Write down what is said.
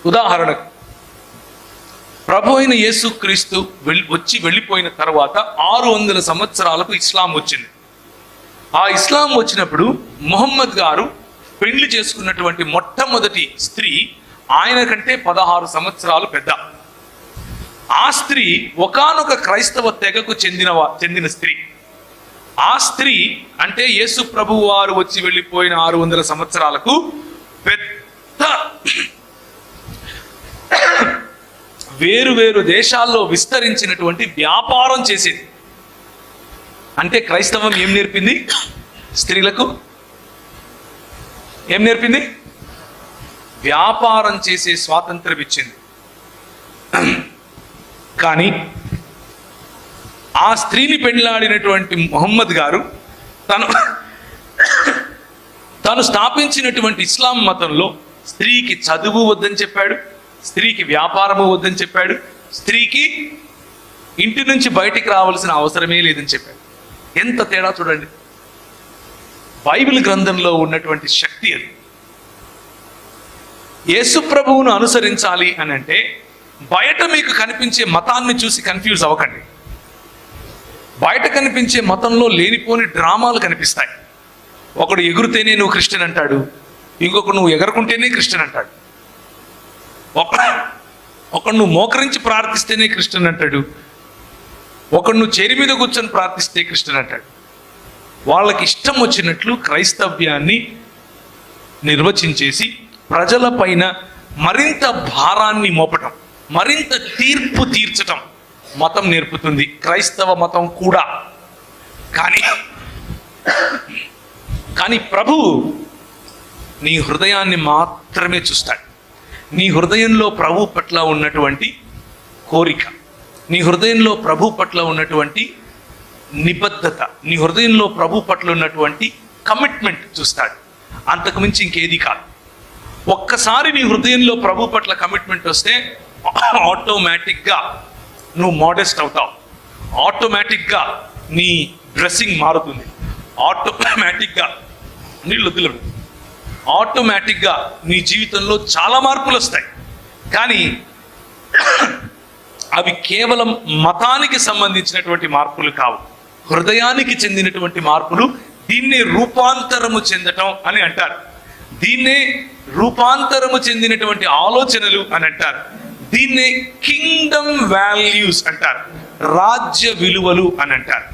ఉదాహరణకు ప్రభు అయిన యేసుక్రీస్తు వెళ్ళిపోయిన తర్వాత 600 సంవత్సరాలకు ఇస్లాం వచ్చింది. ఆ ఇస్లాం వచ్చినప్పుడు ముహమ్మద్ గారు పెళ్లి చేసుకున్నటువంటి మొట్టమొదటి స్త్రీ ఆయన కంటే 16 సంవత్సరాలు పెద్ద. ఆ స్త్రీ ఒకానొక క్రైస్తవ తెగకు చెందిన స్త్రీ. ఆ స్త్రీ అంటే యేసు ప్రభు వారు వచ్చి వెళ్ళిపోయిన 600 సంవత్సరాలకు పెద్ద వేరు దేశాల్లో విస్తరించినటువంటి వ్యాపారం చేసేది. అంటే క్రైస్తవం ఏం నేర్పింది? స్త్రీలకు ఏం నేర్పింది? వ్యాపారం చేసే స్వాతంత్రం ఇచ్చింది. కానీ ఆ స్త్రీని పెళ్లాడినటువంటి ముహమ్మద్ గారు తను స్థాపించినటువంటి ఇస్లాం మతంలో స్త్రీకి చదువు వద్దని చెప్పాడు, స్త్రీకి వ్యాపారము వద్దని చెప్పాడు, స్త్రీకి ఇంటి నుంచి బయటికి రావాల్సిన అవసరమే లేదని చెప్పాడు. ఎంత తేడా చూడండి. బైబిల్ గ్రంథంలో ఉన్నటువంటి శక్తి అది. యేసు ప్రభువును అనుసరించాలి అని అంటే బయట మీకు కనిపించే మతాన్ని చూసి కన్ఫ్యూజ్ అవ్వకండి. బయట కనిపించే మతంలో లేనిపోని డ్రామాలు కనిపిస్తాయి. ఒకడు ఎగురుతేనే నువ్వు క్రిస్టియన్ అంటాడు, ఇంకొకడు నువ్వు ఎగరకుంటేనే క్రిస్టియన్ అంటాడు, ఒకడు నువ్వు మోకరించి ప్రార్థిస్తేనే క్రిస్టియన్ అంటాడు, ఒకడు నువ్వు చేరి మీద కూర్చొని ప్రార్థిస్తే క్రిస్టియన్ అంటాడు. వాళ్ళకి ఇష్టం వచ్చినట్లు క్రైస్తవ్యాన్ని నిర్వచించేసి ప్రజల పైన మరింత భారాన్ని మోపటం, మరింత తీర్పు తీర్చటం మతం నేర్పుతుంది, క్రైస్తవ మతం కూడా. కానీ ప్రభువు నీ హృదయాన్ని మాత్రమే చూస్తాడు. నీ హృదయంలో ప్రభు పట్ల ఉన్నటువంటి కోరిక, నీ హృదయంలో ప్రభు పట్ల ఉన్నటువంటి నిబద్ధత, నీ హృదయంలో ప్రభు పట్ల ఉన్నటువంటి కమిట్మెంట్ చూస్తాడు. అంతకుమించి ఇంకేది కాదు. ఒక్కసారి నీ హృదయంలో ప్రభు పట్ల కమిట్మెంట్ వస్తే ఆటోమేటిక్గా నువ్వు మోడెస్ట్ అవుతావు, ఆటోమేటిక్గా నీ డ్రెస్సింగ్ మారుతుంది, ఆటోమేటిక్గా ఆటోమేటిక్గా నీ జీవితంలో చాలా మార్పులు వస్తాయి. కానీ అవి కేవలం మతానికి సంబంధించినటువంటి మార్పులు కావు, హృదయానికి చెందినటువంటి మార్పులు. దీన్నే రూపాంతరము చెందటం అని అంటారు, దీన్నే రూపాంతరము చెందినటువంటి ఆలోచనలు అని అంటారు, దీన్నే కింగ్డమ్ వాల్యూస్ అంటారు, రాజ్య విలువలు అని అంటారు.